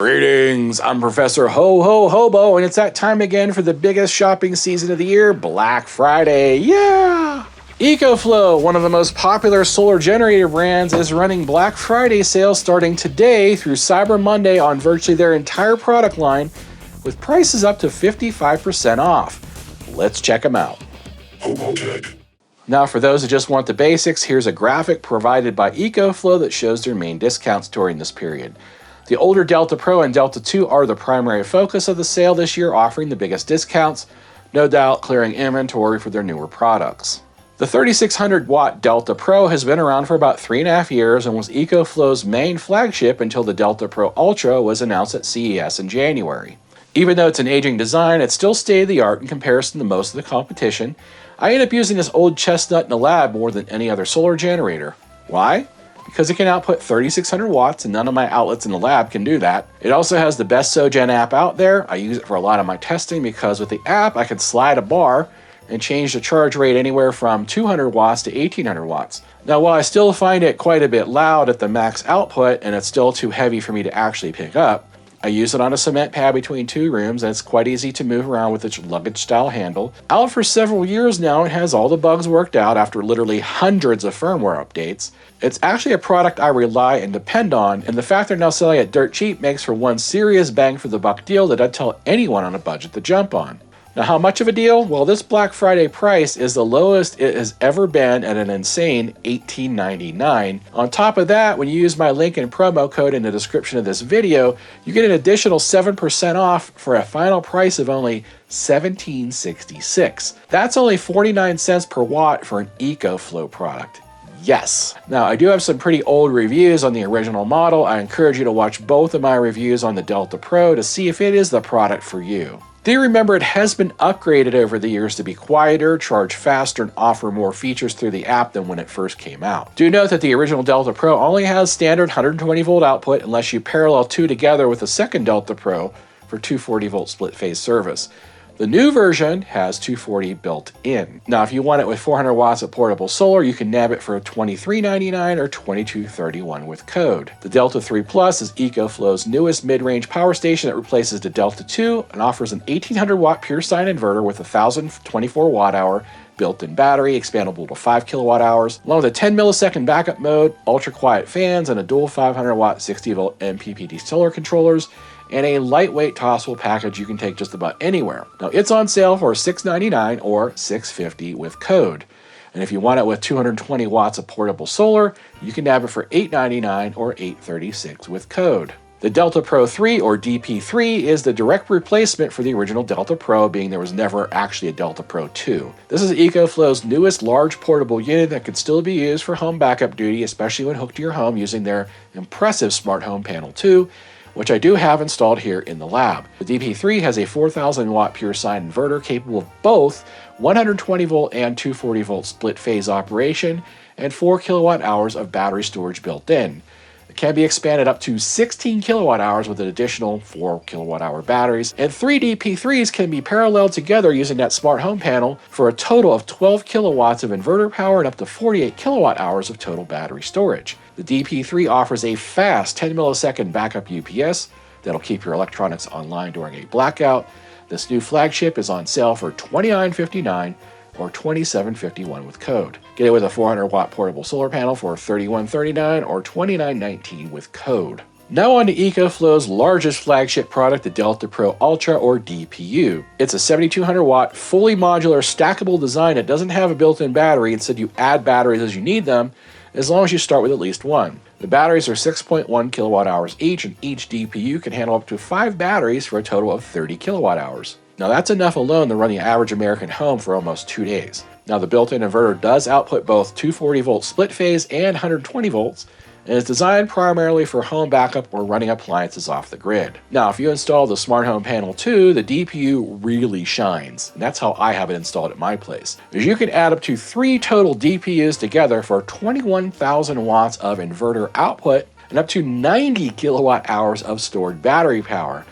Greetings, I'm Professor Hobo, and it's that time again for the biggest shopping season of the year, Black Friday. Yeah! ECOFLOW, one of the most popular solar generator brands, is running Black Friday sales starting today through Cyber Monday on virtually their entire product line, with prices up to 55% off. Let's check them out. HOBOTECH. Now, for those who just want the basics, here's a graphic provided by ECOFLOW that shows their main discounts during this period. The older Delta Pro and Delta 2 are the primary focus of the sale this year, offering the biggest discounts, no doubt clearing inventory for their newer products. The 3600 watt Delta Pro has been around for about 3.5 years and was ECOFLOW's main flagship until the Delta Pro Ultra was announced at CES in January. Even though it's an aging design, it's still state-of-the-art in comparison to most of the competition. I end up using this old chestnut in the lab more than any other solar generator. Why? Because it can output 3600 watts and none of my outlets in the lab can do that. It also has the best SoGen app out there. I use it for a lot of my testing because with the app I can slide a bar and change the charge rate anywhere from 200 watts to 1800 watts. Now, while I still find it quite a bit loud at the max output and it's still too heavy for me to actually pick up, I use it on a cement pad between two rooms and it's quite easy to move around with its luggage style handle. Out for several years now, it has all the bugs worked out after literally hundreds of firmware updates. It's actually a product I rely and depend on, and the fact they're now selling it dirt cheap makes for one serious bang for the buck deal that I'd tell anyone on a budget to jump on. Now, how much of a deal? Well, this Black Friday price is the lowest it has ever been at an insane $18.99. On top of that, when you use my link and promo code in the description of this video, you get an additional 7% off for a final price of only $17.66. That's only 49 cents per watt for an ECOFLOW product. Yes. Now, I do have some pretty old reviews on the original model. I encourage you to watch both of my reviews on the Delta Pro to see if it is the product for you. Do remember it has been upgraded over the years to be quieter, charge faster, and offer more features through the app than when it first came out. Do note that the original Delta Pro only has standard 120 volt output unless you parallel two together with the second Delta Pro for 240 volt split phase service. The new version has 240 built in. Now, if you want it with 400 watts of portable solar, you can nab it for $23.99 or $22.31 with code. The Delta 3 Plus is ECOFLOW's newest mid-range power station that replaces the Delta 2 and offers an 1800 watt pure sine inverter with a 1024 watt hour built-in battery, expandable to 5 kilowatt hours, along with a 10 millisecond backup mode, ultra quiet fans, and a dual 500 watt 60 volt MPPT solar controllers, and a lightweight tossable package you can take just about anywhere. Now, it's on sale for $6.99 or $6.50 with code. And if you want it with 220 watts of portable solar, you can nab it for $8.99 or $8.36 with code. The Delta Pro 3 or DP3 is the direct replacement for the original Delta Pro, being there was never actually a Delta Pro 2. This is ECOFLOW's newest large portable unit that could still be used for home backup duty, especially when hooked to your home using their impressive Smart Home Panel 2, which I do have installed here in the lab. The DP3 has a 4000 watt pure sine inverter capable of both 120 volt and 240 volt split phase operation and 4 kilowatt hours of battery storage built in. It can be expanded up to 16 kilowatt hours with an additional 4 kilowatt hour batteries, and 3 DP3s can be paralleled together using that smart home panel for a total of 12 kilowatts of inverter power and up to 48 kilowatt hours of total battery storage. The DP3 offers a fast 10 millisecond backup UPS that'll keep your electronics online during a blackout. This new flagship is on sale for $29.59 or $27.51 with code. Get it with a 400 watt portable solar panel for $31.39 or $29.19 with code. Now on to ECOFLOW's largest flagship product, the Delta Pro Ultra or DPU. It's a 7200 watt, fully modular, stackable design that doesn't have a built-in battery. Instead, you add batteries as you need them, as long as you start with at least one. The batteries are 6.1 kilowatt hours each, and each DPU can handle up to 5 batteries for a total of 30 kilowatt hours. Now, that's enough alone to run the average American home for almost 2 days. Now, the built-in inverter does output both 240 volt split phase and 120 volts, and is designed primarily for home backup or running appliances off the grid. Now, if you install the Smart Home Panel 2, the DPU really shines, and that's how I have it installed at my place. As you can add up to 3 total DPUs together for 21,000 watts of inverter output and up to 90 kilowatt hours of stored battery power.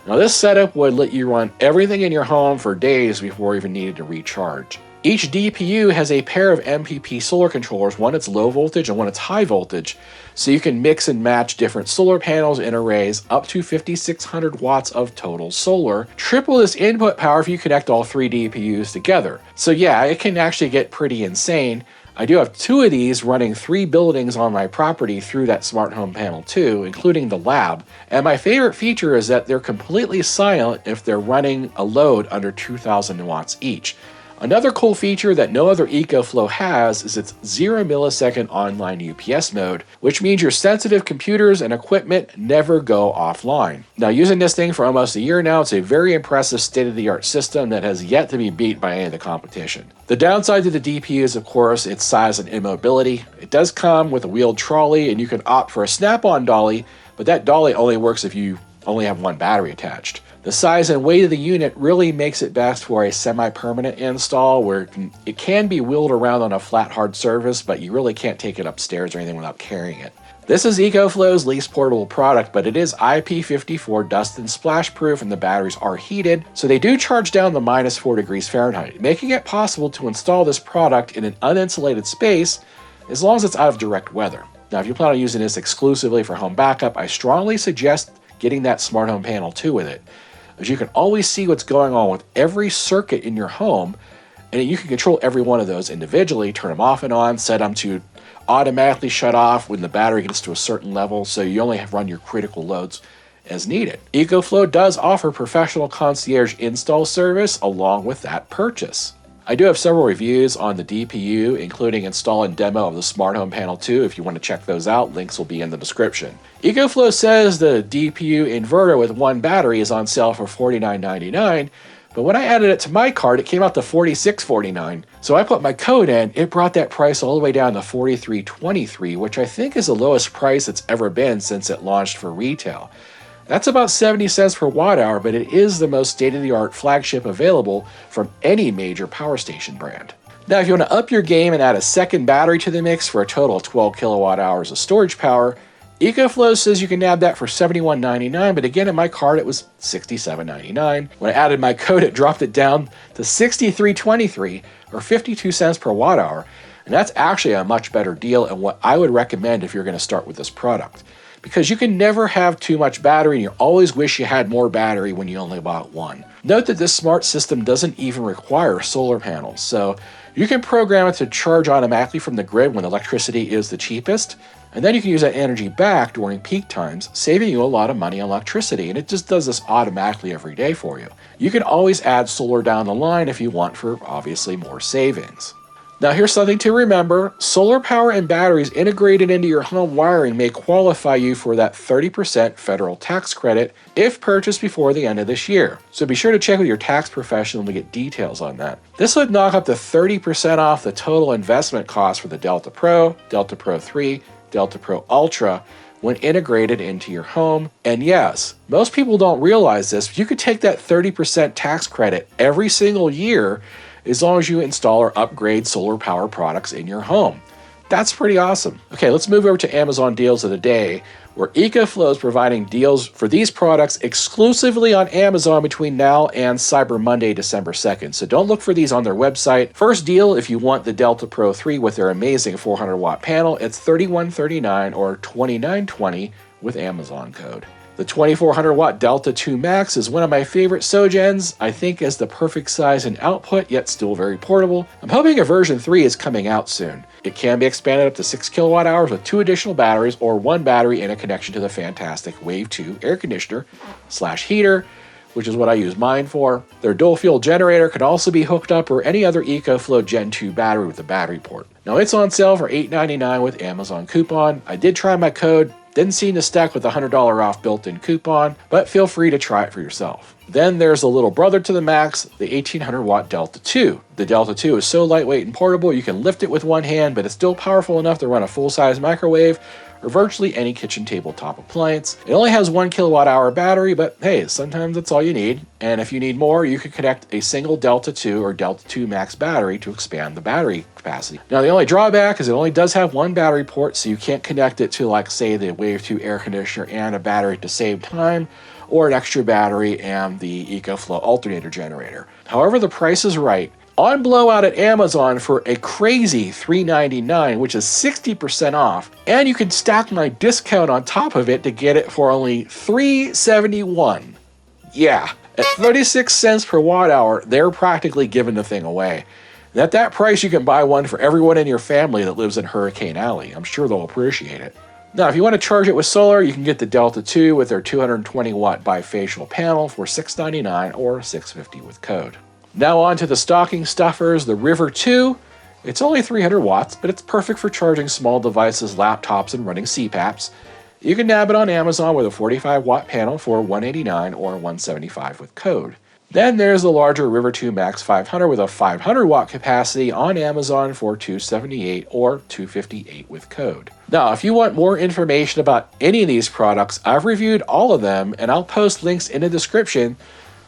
Now, this setup would let you run everything in your home for days before even needed to recharge. Each DPU has a pair of MPP solar controllers, one that's low voltage and one that's high voltage, so you can mix and match different solar panels and arrays up to 5,600 watts of total solar. Triple this input power if you connect all 3 DPUs together. So yeah, it can actually get pretty insane. I do have 2 of these running 3 buildings on my property through that smart home panel too, including the lab. And my favorite feature is that they're completely silent if they're running a load under 2,000 watts each. Another cool feature that no other EcoFlow has is its 0 millisecond online UPS mode, which means your sensitive computers and equipment never go offline. Now, using this thing for almost a year now, it's a very impressive state-of-the-art system that has yet to be beat by any of the competition. The downside to the DPU is, of course, its size and immobility. It does come with a wheeled trolley, and you can opt for a snap-on dolly, but that dolly only works if you only have 1 battery attached. The size and weight of the unit really makes it best for a semi-permanent install where it can be wheeled around on a flat hard surface, but you really can't take it upstairs or anything without carrying it. This is EcoFlow's least portable product, but it is IP54 dust and splash proof, and the batteries are heated, so they do charge down to -4 degrees Fahrenheit, making it possible to install this product in an uninsulated space as long as it's out of direct weather. Now, if you plan on using this exclusively for home backup, I strongly suggest getting that smart home panel too with it, as you can always see what's going on with every circuit in your home, and you can control every one of those individually, turn them off and on, set them to automatically shut off when the battery gets to a certain level, so you only run your critical loads as needed. EcoFlow does offer professional concierge install service along with that purchase. I do have several reviews on the DPU, including install and demo of the smart home panel too. If you want to check those out, links will be in the description. EcoFlow says the DPU inverter with 1 battery is on sale for $49.99, but when I added it to my cart, it came out to $46.49. So I put my code in, it brought that price all the way down to $43.23, which I think is the lowest price it's ever been since it launched for retail. That's about 70 cents per watt hour, but it is the most state-of-the-art flagship available from any major power station brand. Now, if you want to up your game and add a second battery to the mix for a total of 12 kilowatt hours of storage power, EcoFlow says you can nab that for $71.99, but again, in my cart, it was $67.99. When I added my code, it dropped it down to $63.23, or 52 cents per watt hour, and that's actually a much better deal and what I would recommend if you're going to start with this product. Because you can never have too much battery and you always wish you had more battery when you only bought 1. Note that this smart system doesn't even require solar panels, so you can program it to charge automatically from the grid when electricity is the cheapest, and then you can use that energy back during peak times, saving you a lot of money on electricity, and it just does this automatically every day for you. You can always add solar down the line if you want for obviously more savings. Now here's something to remember, solar power and batteries integrated into your home wiring may qualify you for that 30% federal tax credit if purchased before the end of this year. So be sure to check with your tax professional to get details on that. This would knock up to 30% off the total investment cost for the Delta Pro, Delta Pro 3, Delta Pro Ultra when integrated into your home. And yes, most people don't realize this, but you could take that 30% tax credit every single year as long as you install or upgrade solar power products in your home. That's pretty awesome. Okay, let's move over to Amazon Deals of the Day, where EcoFlow is providing deals for these products exclusively on Amazon between now and Cyber Monday, December 2nd. So don't look for these on their website. First deal, if you want the Delta Pro 3 with their amazing 400 watt panel, it's $31.39 or $29.20 with Amazon code. The 2400 watt Delta 2 Max is one of my favorite SoGens. I think is the perfect size and output, yet still very portable. I'm hoping a version 3 is coming out soon. It can be expanded up to 6 kilowatt hours with 2 additional batteries or 1 battery and a connection to the fantastic Wave 2 air conditioner / heater, which is what I use mine for. Their dual fuel generator could also be hooked up or any other EcoFlow Gen 2 battery with a battery port. Now it's on sale for $8.99 with Amazon coupon. I did try my code. Didn't seem to stack with a $100 off built-in coupon, but feel free to try it for yourself. Then there's the little brother to the Max, the 1800 watt Delta 2. The Delta 2 is so lightweight and portable you can lift it with one hand, but it's still powerful enough to run a full-size microwave or virtually any kitchen tabletop appliance. It only has 1 kilowatt hour battery, but hey, sometimes that's all you need. And if you need more, you can connect a single Delta 2 or Delta 2 Max battery to expand the battery capacity. Now the only drawback is it only does have 1 battery port, so you can't connect it to, like, say, the Wave 2 air conditioner and a battery at the same time, or an extra battery and the EcoFlow alternator generator. However, the price is right. on Blowout at Amazon for a crazy $3.99, which is 60% off, and you can stack my discount on top of it to get it for only $3.71. Yeah, at 36 cents per watt hour, they're practically giving the thing away. And at that price, you can buy one for everyone in your family that lives in Hurricane Alley. I'm sure they'll appreciate it. Now, if you want to charge it with solar, you can get the Delta 2 with their 220 watt bifacial panel for $6.99 or $6.50 with code. Now on to the stocking stuffers, the River 2. It's only 300 watts, but it's perfect for charging small devices, laptops, and running CPAPs. You can nab it on Amazon with a 45 watt panel for $189 or $175 with code. Then there's the larger River 2 Max 500 with a 500 watt capacity on Amazon for $278 or $258 with code. Now, if you want more information about any of these products, I've reviewed all of them and I'll post links in the description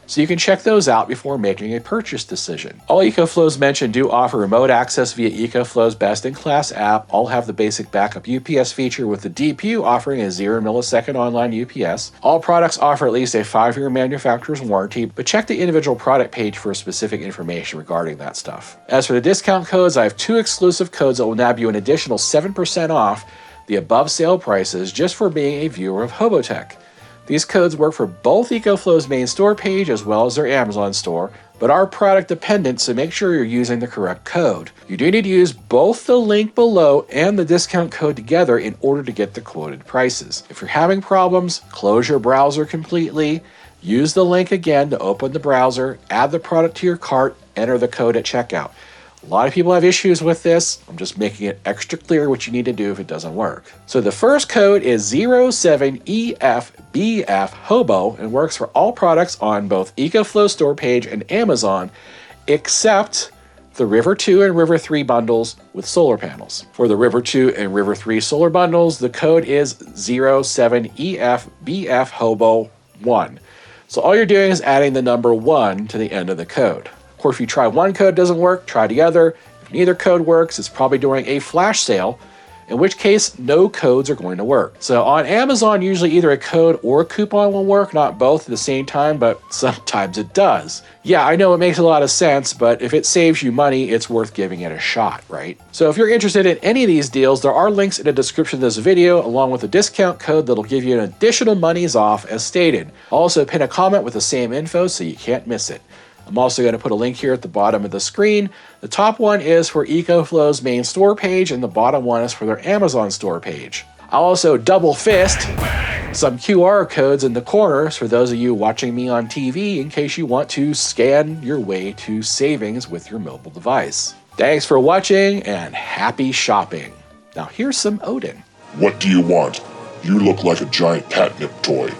so you can check those out before making a purchase decision. All EcoFlows mentioned do offer remote access via EcoFlow's best-in-class app. All have the basic backup UPS feature with the DPU offering a 0 millisecond online UPS. All products offer at least a 5-year manufacturer's warranty, but check the individual product page for specific information regarding that stuff. As for the discount codes, I have 2 exclusive codes that will nab you an additional 7% off the above sale prices just for being a viewer of HOBOTECH. These codes work for both EcoFlow's main store page as well as their Amazon store, but are product dependent, so make sure you're using the correct code. You do need to use both the link below and the discount code together in order to get the quoted prices. If you're having problems, close your browser completely, use the link again to open the browser, add the product to your cart, enter the code at checkout. A lot of people have issues with this. I'm just making it extra clear what you need to do if it doesn't work. So the first code is 07EFBF HOBO and works for all products on both EcoFlow store page and Amazon, except the River 2 and River 3 bundles with solar panels. For the River 2 and River 3 solar bundles, the code is 07EFBF HOBO 1. So all you're doing is adding the number 1 to the end of the code. Of course, if you try one code doesn't work, try the other. If neither code works, it's probably during a flash sale, in which case no codes are going to work. So on Amazon, usually either a code or a coupon will work, not both at the same time, but sometimes it does. Yeah, I know it makes a lot of sense, but if it saves you money, it's worth giving it a shot, right? So if you're interested in any of these deals, there are links in the description of this video, along with a discount code that'll give you an additional monies off as stated. I'll also pin a comment with the same info so you can't miss it. I'm also going to put a link here at the bottom of the screen. The top one is for EcoFlow's main store page, and the bottom one is for their Amazon store page. I'll also double fist some QR codes in the corners for those of you watching me on TV in case you want to scan your way to savings with your mobile device. Thanks for watching and happy shopping. Now here's some Odin. What do you want? You look like a giant catnip toy.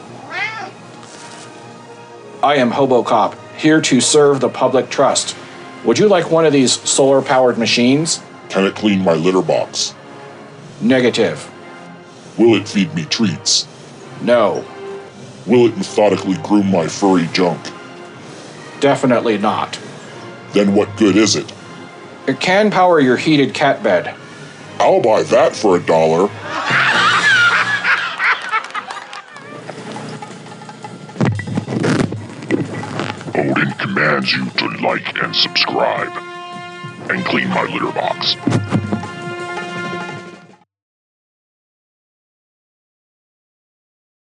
I am HoboCop, here to serve the public trust. Would you like one of these solar-powered machines? Can it clean my litter box? Negative. Will it feed me treats? No. Will it methodically groom my furry junk? Definitely not. Then what good is it? It can power your heated cat bed. I'll buy that for $1. Odin commands you to like and subscribe, and clean my litter box.